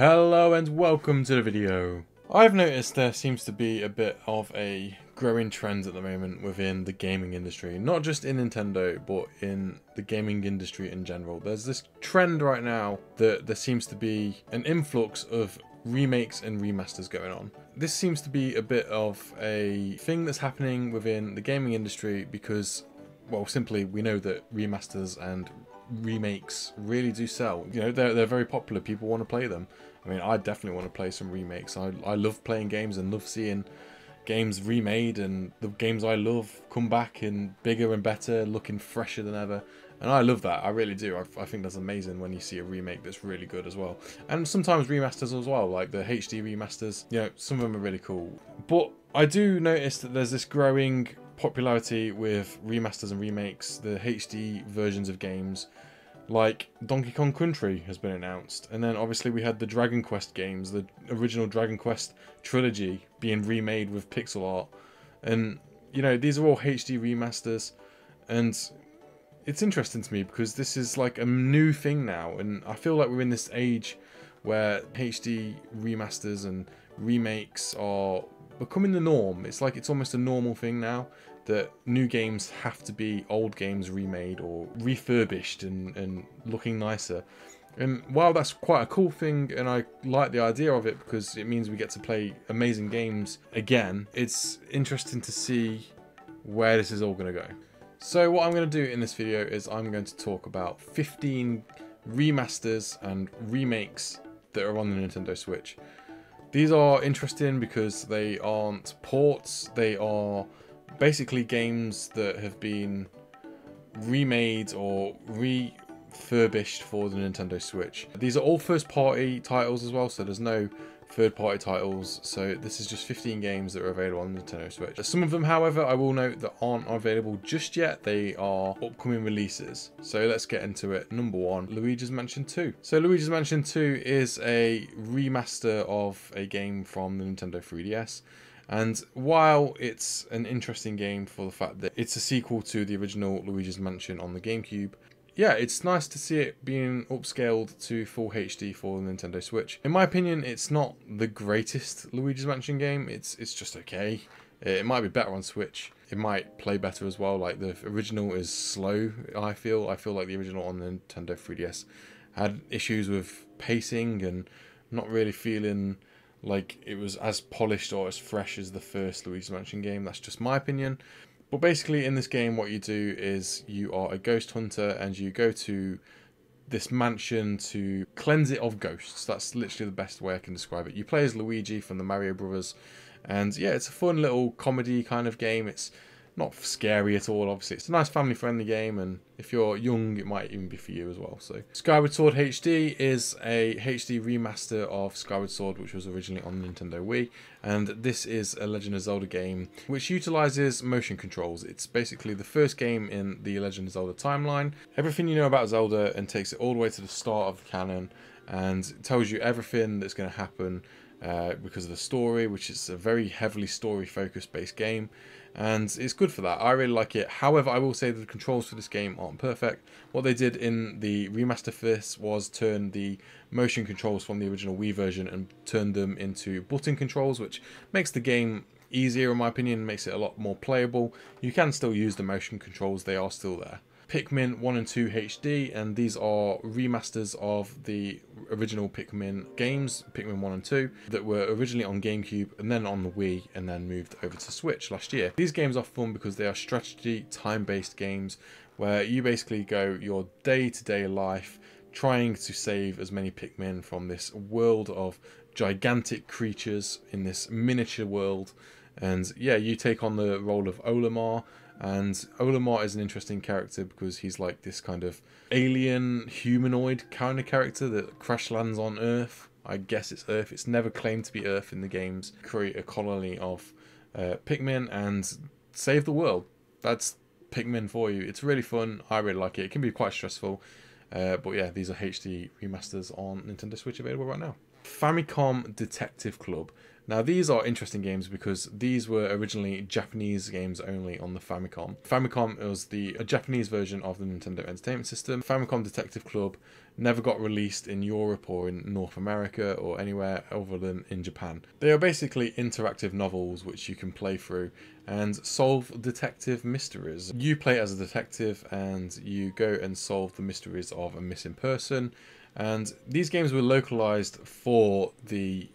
Hello and welcome to the video. I've noticed there seems to be a bit of a growing trend at the moment within the gaming industry, not just in Nintendo but in the gaming industry in general. There's this trend right now that there seems to be an influx of remakes and remasters going on. This seems to be a bit of a thing that's happening within the gaming industry because, well, simply we know that remasters and remakes really do sell. You know, they're very popular. People want to play them. I mean, I definitely want to play some remakes. I love playing games and love seeing games remade, and the games I love come back in bigger and better, looking fresher than ever. And I love that. I really do. I think that's amazing when you see a remake that's really good as well. And sometimes remasters as well, like the HD remasters. You know, some of them are really cool. But I do notice that there's this growing popularity with remasters and remakes, the HD versions of games. Like Donkey Kong Country has been announced, and then obviously we had the Dragon Quest games, the original Dragon Quest trilogy being remade with pixel art, and you know, these are all HD remasters, and it's interesting to me because this is like a new thing now, and I feel like we're in this age where HD remasters and remakes are becoming the norm. It's like it's almost a normal thing now that new games have to be old games remade or refurbished and looking nicer. And while that's quite a cool thing and I like the idea of it because it means we get to play amazing games again, it's interesting to see where this is all going to go. So what I'm going to do in this video is I'm going to talk about 15 remasters and remakes that are on the Nintendo Switch. These are interesting because they aren't ports, they are basically games that have been remade or refurbished for the Nintendo Switch. These are all first-party titles as well, so there's no third-party titles. So this is just 15 games that are available on the Nintendo Switch. Some of them, however, I will note that aren't available just yet. They are upcoming releases. So let's get into it. Number 1, Luigi's Mansion 2. So Luigi's Mansion 2 is a remaster of a game from the Nintendo 3DS. And while it's an interesting game for the fact that it's a sequel to the original Luigi's Mansion on the GameCube, yeah, it's nice to see it being upscaled to full HD for the Nintendo Switch. In my opinion, it's not the greatest Luigi's Mansion game. It's just okay. It might be better on Switch. It might play better as well. Like the original is slow, I feel. I feel like the original on the Nintendo 3DS had issues with pacing and not really feeling like it was as polished or as fresh as the first Luigi's Mansion game. That's just my opinion. But basically in this game what you do is you are a ghost hunter and you go to this mansion to cleanse it of ghosts. That's literally the best way I can describe it. You play as Luigi from the Mario Brothers, and yeah, it's a fun little comedy kind of game. It's not scary at all, obviously. It's a nice family-friendly game, and if you're young, it might even be for you as well. So, Skyward Sword HD is a HD remaster of Skyward Sword, which was originally on Nintendo Wii, and this is a Legend of Zelda game which utilizes motion controls. It's basically the first game in the Legend of Zelda timeline. Everything you know about Zelda, and takes it all the way to the start of the canon, and tells you everything that's going to happen because of the story, which is a very heavily story-focused based game. And it's good for that. I really like it. However, I will say that the controls for this game aren't perfect. What they did in the remaster for this was turn the motion controls from the original Wii version and turn them into button controls, which makes the game easier in my opinion, makes it a lot more playable. You can still use the motion controls, they are still there. Pikmin 1 and 2 HD, and these are remasters of the original Pikmin games, Pikmin 1 and 2, that were originally on GameCube and then on the Wii and then moved over to Switch last year. These games are fun because they are strategy, time-based games where you basically go your day-to-day life trying to save as many Pikmin from this world of gigantic creatures in this miniature world. And yeah, you take on the role of Olimar. And Olimar is an interesting character because he's like this kind of alien humanoid kind of character that crash lands on Earth. I guess it's Earth. It's never claimed to be Earth in the games. Create a colony of Pikmin and save the world. That's Pikmin for you. It's really fun. I really like it. It can be quite stressful. But yeah, these are HD remasters on Nintendo Switch available right now. Famicom Detective Club. Now these are interesting games because these were originally Japanese games only on the Famicom. Famicom was a Japanese version of the Nintendo Entertainment System. Famicom Detective Club never got released in Europe or in North America or anywhere other than in Japan. They are basically interactive novels which you can play through and solve detective mysteries. You play as a detective and you go and solve the mysteries of a missing person. And these games were localized for the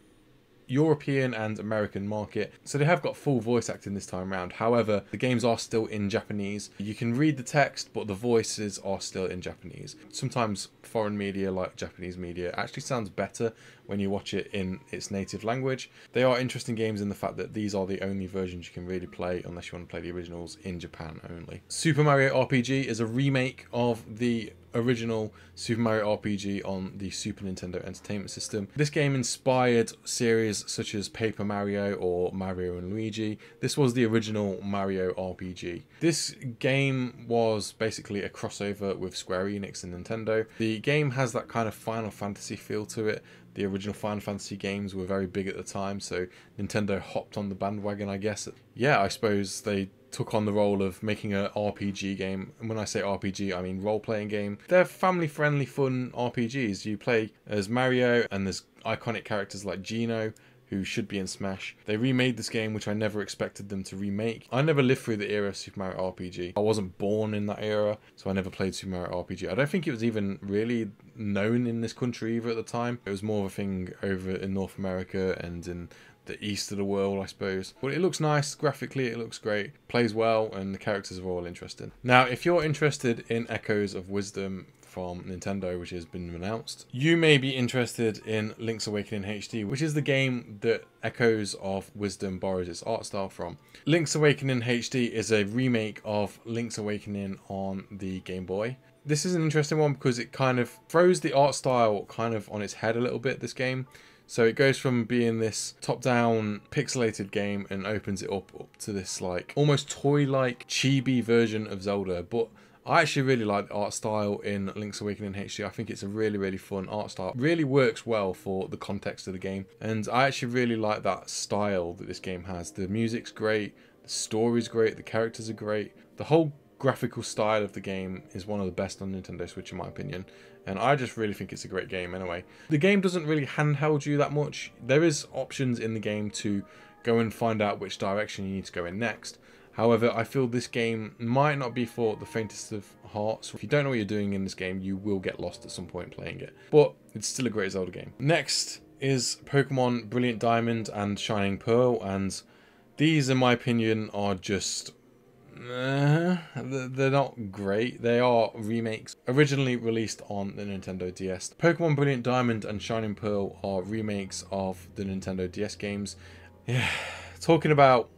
European and American market, so they have got full voice acting this time around. However, the games are still in Japanese. You can read the text, but the voices are still in Japanese. Sometimes foreign media, like Japanese media, actually sounds better when you watch it in its native language. They are interesting games in the fact that these are the only versions you can really play unless you want to play the originals in Japan only. Super Mario RPG is a remake of the original Super Mario RPG on the Super Nintendo Entertainment System. This game inspired series such as Paper Mario or Mario and Luigi. This was the original Mario RPG. This game was basically a crossover with Square Enix and Nintendo. The game has that kind of Final Fantasy feel to it. The original Final Fantasy games were very big at the time, so Nintendo hopped on the bandwagon, I guess. Yeah, I suppose they took on the role of making an RPG game. And when I say RPG, I mean role-playing game. They're family-friendly, fun RPGs. You play as Mario, and there's iconic characters like Geno, who should be in Smash. They remade this game, which I never expected them to remake. I never lived through the era of Super Mario RPG. I wasn't born in that era, so I never played Super Mario RPG. I don't think it was even really known in this country either at the time. It was more of a thing over in North America and in the east of the world, I suppose. But it looks nice, graphically it looks great, plays well, and the characters are all interesting. Now, if you're interested in Echoes of Wisdom from Nintendo, which has been announced, you may be interested in Link's Awakening HD, which is the game that Echoes of Wisdom borrows its art style from. Link's Awakening HD is a remake of Link's Awakening on the Game Boy. This is an interesting one because it kind of throws the art style kind of on its head a little bit, this game. So it goes from being this top-down pixelated game and opens it up to this like almost toy-like chibi version of Zelda. But I actually really like the art style in Link's Awakening HD. I think it's a really, really fun art style. It really works well for the context of the game. And I actually really like that style that this game has. The music's great, the story's great, the characters are great. The whole graphical style of the game is one of the best on Nintendo Switch in my opinion, and I just really think it's a great game anyway. The game doesn't really handheld you that much. There is options in the game to go and find out which direction you need to go in next. However, I feel this game might not be for the faintest of hearts. If you don't know what you're doing in this game, you will get lost at some point playing it, but it's still a great Zelda game. Next is Pokemon Brilliant Diamond and Shining Pearl, and these in my opinion are just they're not great. They are remakes originally released on the Nintendo DS. Pokemon Brilliant Diamond and Shining Pearl are remakes of the Nintendo DS games. Yeah, talking about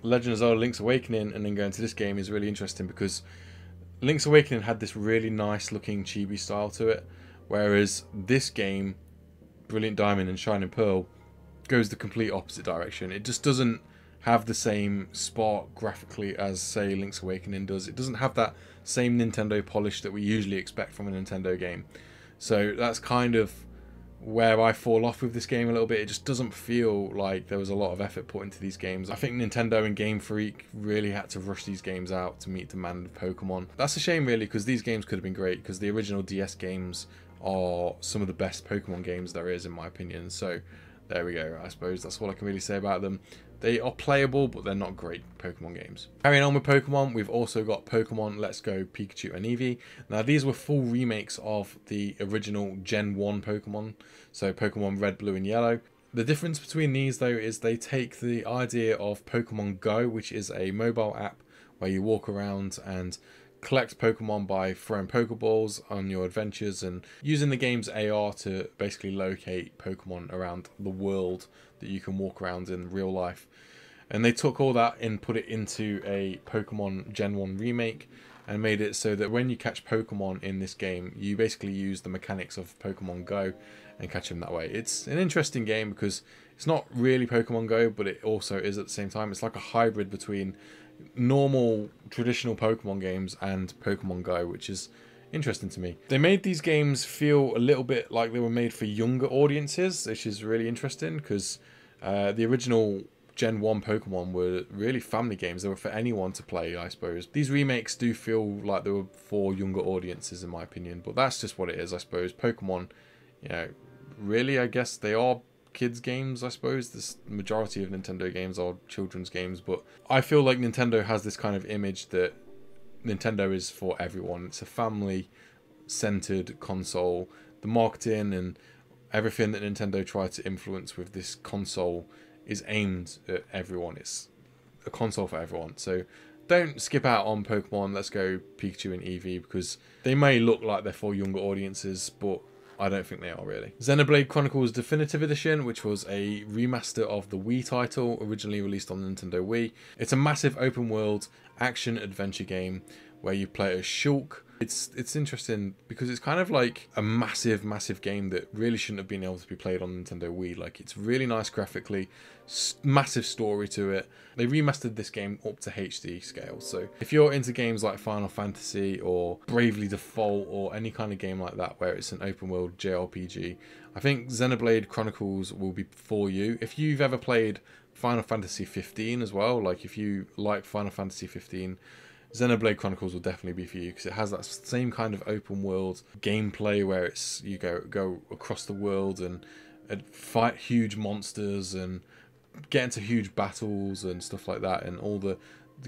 Legend of Zelda Link's Awakening and then going to this game is really interesting because Link's Awakening had this really nice looking chibi style to it, whereas this game, Brilliant Diamond and Shining Pearl, goes the complete opposite direction. It just doesn't have the same spark graphically as, say, Link's Awakening does. It doesn't have that same Nintendo polish that we usually expect from a Nintendo game. So that's kind of where I fall off with this game a little bit. It just doesn't feel like there was a lot of effort put into these games. I think Nintendo and Game Freak really had to rush these games out to meet demand of Pokemon. That's a shame really, because these games could have been great, because the original DS games are some of the best Pokemon games there is in my opinion. So there we go. I suppose that's all I can really say about them. They are playable, but they're not great Pokemon games. Carrying on with Pokemon, we've also got Pokemon Let's Go Pikachu and Eevee. Now, these were full remakes of the original Gen 1 Pokemon, so Pokemon Red, Blue, and Yellow. The difference between these, though, is they take the idea of Pokemon Go, which is a mobile app where you walk around and collect Pokemon by throwing Pokeballs on your adventures and using the game's AR to basically locate Pokemon around the world that you can walk around in real life. And they took all that and put it into a Pokemon Gen 1 remake and made it so that when you catch Pokemon in this game, you basically use the mechanics of Pokemon Go and catch them that way. It's an interesting game because it's not really Pokemon Go, but it also is at the same time. It's like a hybrid between normal traditional Pokemon games and Pokemon Go, which is interesting to me. They made these games feel a little bit like they were made for younger audiences, which is really interesting because the original Gen 1 Pokemon were really family games. They were for anyone to play, I suppose. These remakes do feel like they were for younger audiences, in my opinion, but that's just what it is, I suppose. Pokemon, you know, really, I guess they are kids games, I suppose. The majority of Nintendo games are children's games, but I feel like Nintendo has this kind of image that Nintendo is for everyone. It's a family-centered console. The marketing and everything that Nintendo tried to influence with this console is aimed at everyone. It's a console for everyone. So don't skip out on Pokemon Let's Go Pikachu and Eevee, because they may look like they're for younger audiences, but I don't think they are really. Xenoblade Chronicles Definitive Edition, which was a remaster of the Wii title, originally released on Nintendo Wii. It's a massive open world action adventure game where you play as Shulk. It's interesting because it's kind of like a massive game that really shouldn't have been able to be played on Nintendo Wii. Like, it's really nice graphically, massive story to it. They remastered this game up to HD scale, so if you're into games like Final Fantasy or Bravely Default or any kind of game like that where it's an open world JRPG, I think Xenoblade Chronicles will be for you. If you've ever played Final Fantasy 15 as well, like if you like Final Fantasy 15, Xenoblade Chronicles will definitely be for you, because it has that same kind of open world gameplay where it's you go across the world and fight huge monsters and get into huge battles and stuff like that, and all the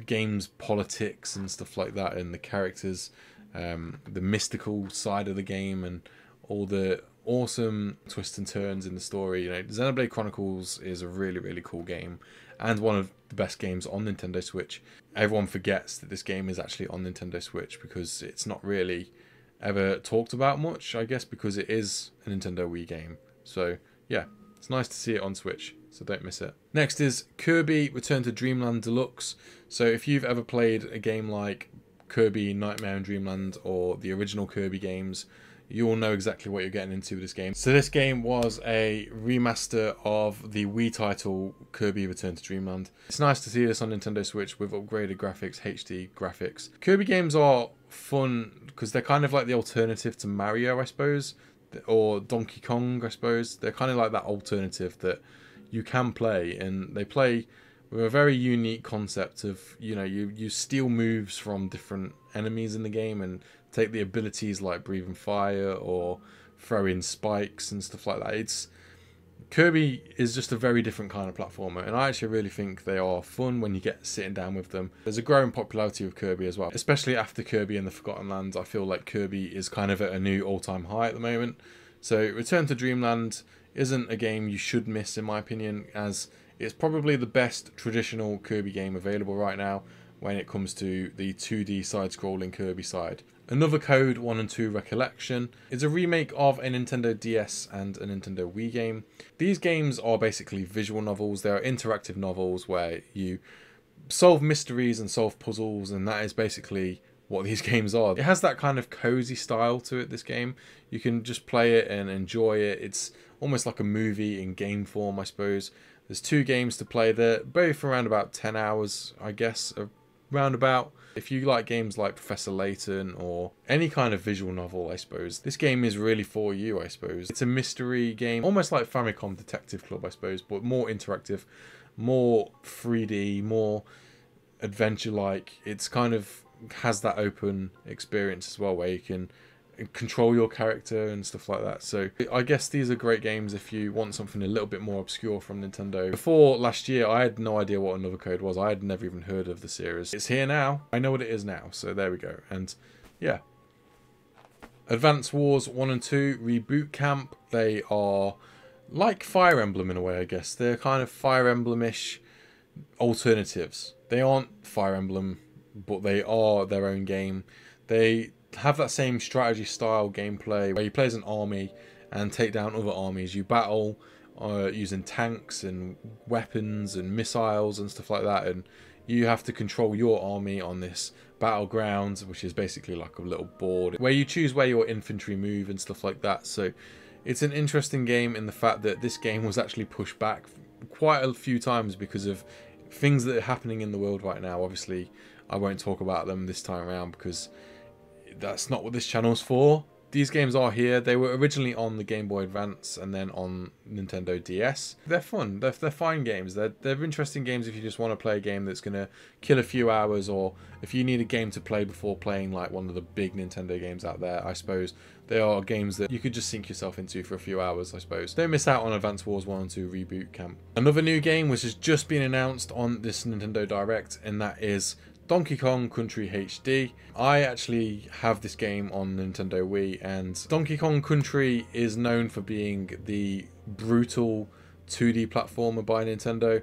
game's politics and stuff like that, and the characters, the mystical side of the game, and all the awesome twists and turns in the story. You know, Xenoblade Chronicles is a really cool game, and one of the best games on Nintendo Switch. Everyone forgets that this game is actually on Nintendo Switch because it's not really ever talked about much, I guess, because it is a Nintendo Wii game. So yeah, it's nice to see it on Switch, so don't miss it. Next is Kirby Return to Dreamland Deluxe. So if you've ever played a game like Kirby Nightmare in Dreamland or the original Kirby games, you all know exactly what you're getting into with this game. So this game was a remaster of the Wii title Kirby Return to Dreamland. It's nice to see this on Nintendo Switch with upgraded graphics, HD graphics. Kirby games are fun because they're kind of like the alternative to Mario, I suppose, or Donkey Kong, I suppose. They're kind of like that alternative that you can play, and they play with a very unique concept of, you know, you steal moves from different enemies in the game and take the abilities like breathing fire or throwing spikes and stuff like that. Kirby is just a very different kind of platformer, and I actually really think they are fun when you get sitting down with them. There's a growing popularity of Kirby as well, especially after Kirby and the Forgotten Lands. I feel like Kirby is kind of at a new all-time high at the moment. So Return to Dreamland isn't a game you should miss, in my opinion, as it's probably the best traditional Kirby game available right now when it comes to the 2D side-scrolling Kirby side. Another Code 1 and 2 Recollection is a remake of a Nintendo DS and a Nintendo Wii game. These games are basically visual novels. They are interactive novels where you solve mysteries and solve puzzles, and that is basically what these games are. It has that kind of cozy style to it, this game. You can just play it and enjoy it. It's almost like a movie in game form, I suppose. There's 2 games to play there, both around about 10 hours, I guess, roundabout. If you like games like Professor Layton or any kind of visual novel, I suppose, this game is really for you, I suppose. It's a mystery game, almost like Famicom Detective Club, I suppose, but more interactive, more 3D, more adventure-like. It's kind of has that open experience as well, where you can control your character and stuff like that. So I guess these are great games if you want something a little bit more obscure from Nintendo. Before last year, I had no idea what Another Code was. I had never even heard of the series. It's here now. I know what it is now, so there we go. And yeah, Advance Wars 1 and 2 Reboot Camp. They are like Fire Emblem in a way, I guess. They're kind of Fire Emblem-ish alternatives. They aren't Fire Emblem, but they are their own game. They have that same strategy style gameplay where you play as an army and take down other armies. You battle using tanks and weapons and missiles and stuff like that, and you have to control your army on this battleground, which is basically like a little board where you choose where your infantry move and stuff like that. So it's an interesting game in the fact that this game was actually pushed back quite a few times because of things that are happening in the world right now. Obviously I won't talk about them this time around because that's not what this channel's for. These games are here. They were originally on the Game Boy Advance and then on Nintendo DS. They're fun. They're fine games. They're interesting games if you just want to play a game that's going to kill a few hours, or if you need a game to play before playing like one of the big Nintendo games out there. I suppose they are games that you could just sink yourself into for a few hours, I suppose. Don't miss out on Advance Wars 1 and 2 Reboot Camp. Another new game which has just been announced on this Nintendo Direct, and that is Donkey Kong Country HD. I actually have this game on Nintendo Wii, and Donkey Kong Country is known for being the brutal 2D platformer by Nintendo.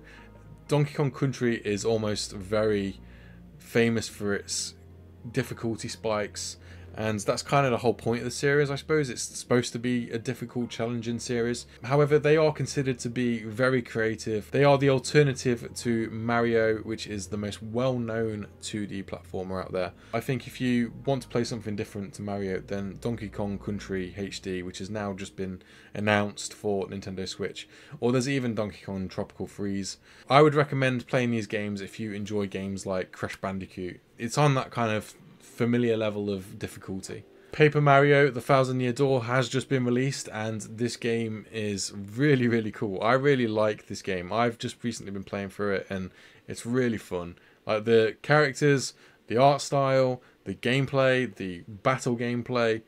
Donkey Kong Country is almost very famous for its difficulty spikes, and that's kind of the whole point of the series, I suppose. It's supposed to be a difficult, challenging series. However, they are considered to be very creative. They are the alternative to Mario, which is the most well-known 2D platformer out there. I think if you want to play something different to Mario, then Donkey Kong Country HD, which has now just been announced for Nintendo Switch, or there's even Donkey Kong Tropical Freeze. I would recommend playing these games if you enjoy games like Crash Bandicoot. It's on that kind of familiar level of difficulty. Paper Mario: The Thousand-Year Door has just been released, and this game is really cool. I really like this game. I've just recently been playing through it, and it's really fun. Like the characters, the art style, the gameplay, the battle gameplay.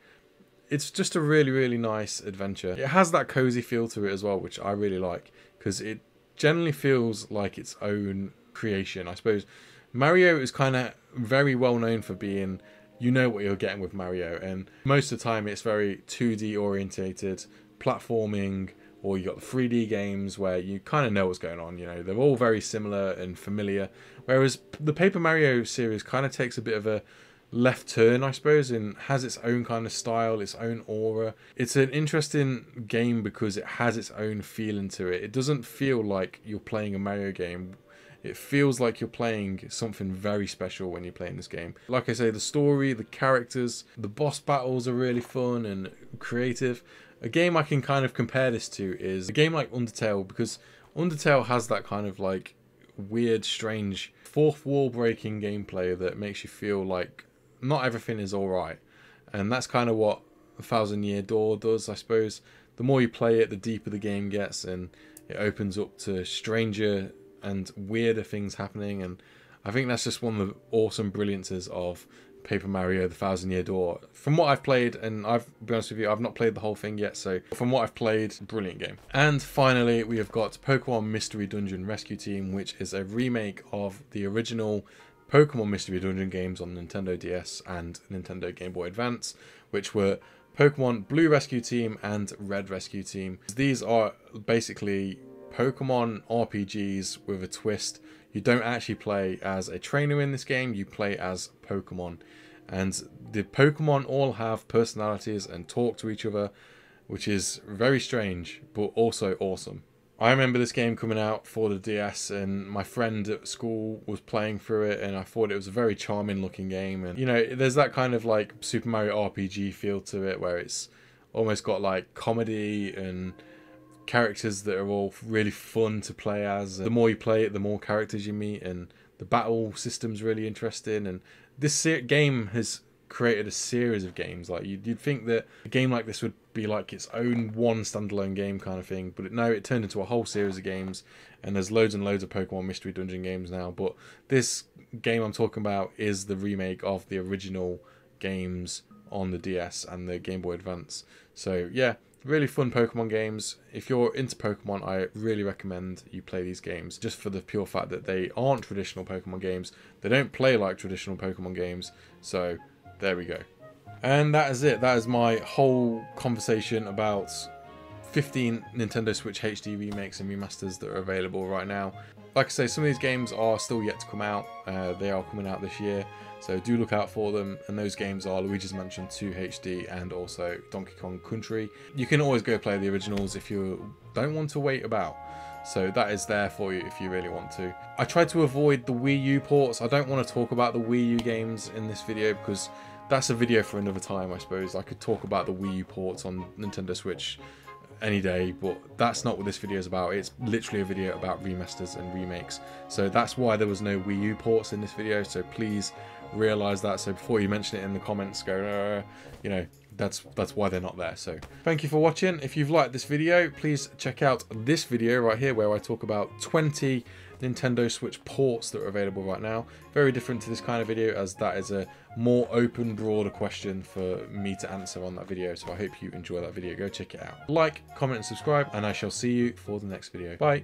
It's just a really nice adventure. It has that cozy feel to it as well, which I really like, because it generally feels like its own creation. I suppose Mario is kind of very well known for being, you know what you're getting with Mario, and most of the time it's very 2D orientated platforming, or you got the 3D games where you kind of know what's going on. You know, they're all very similar and familiar, whereas the Paper Mario series kind of takes a bit of a left turn, I suppose, and has its own kind of style, its own aura. It's an interesting game because it has its own feeling to it. It doesn't feel like you're playing a Mario game. It feels like you're playing something very special when you're playing this game. Like I say, the story, the characters, the boss battles are really fun and creative. A game I can kind of compare this to is a game like Undertale, because Undertale has that kind of like weird, strange, fourth wall breaking gameplay that makes you feel like not everything is alright. And that's kind of what Thousand-Year Door does, I suppose. The more you play it, the deeper the game gets, and it opens up to stranger and weirder things happening, and I think that's just one of the awesome brilliances of Paper Mario: The Thousand-Year Door. From what I've played, and I've be honest with you, I've not played the whole thing yet, so from what I've played, brilliant game. And finally, we have got Pokemon Mystery Dungeon Rescue Team, which is a remake of the original Pokemon Mystery Dungeon games on Nintendo DS and Nintendo Game Boy Advance, which were Pokemon Blue Rescue Team and Red Rescue Team. These are basically Pokemon RPGs with a twist. You don't actually play as a trainer in this game, you play as Pokemon. And the Pokemon all have personalities and talk to each other, which is very strange, but also awesome. I remember this game coming out for the DS, and my friend at school was playing through it, and I thought it was a very charming looking game. And you know, there's that kind of like Super Mario RPG feel to it, where it's almost got like comedy and characters that are all really fun to play as. The more you play it, the more characters you meet, and the battle system's really interesting. And this game has created a series of games. Like you'd think that a game like this would be like its own one standalone game kind of thing, but no, it turned into a whole series of games, and there's loads and loads of Pokemon Mystery Dungeon games now. But this game I'm talking about is the remake of the original games on the DS and the Game Boy Advance. So yeah, really fun Pokemon games. If you're into Pokemon, I really recommend you play these games, just for the pure fact that they aren't traditional Pokemon games. They don't play like traditional Pokemon games. So there we go. And that is it. That is my whole conversation about 15 Nintendo Switch HD remakes and remasters that are available right now. Like I say, some of these games are still yet to come out. They are coming out this year, so do look out for them. And those games are Luigi's Mansion 2 HD and also Donkey Kong Country. You can always go play the originals if you don't want to wait about. So that is there for you if you really want to. I tried to avoid the Wii U ports. I don't want to talk about the Wii U games in this video because that's a video for another time, I suppose. I could talk about the Wii U ports on Nintendo Switch any day, but that's not what this video is about. It's literally a video about remasters and remakes. So that's why there was no Wii U ports in this video. So please realize that. So before you mention it in the comments, go, you know, that's why they're not there. So thank you for watching. If you've liked this video, please check out this video right here where I talk about 20 Nintendo Switch ports that are available right now. Very different to this kind of video, as that is a more open, broader question for me to answer on that video. So I hope you enjoy that video. Go check it out. Like, comment, and subscribe, and I shall see you for the next video. Bye.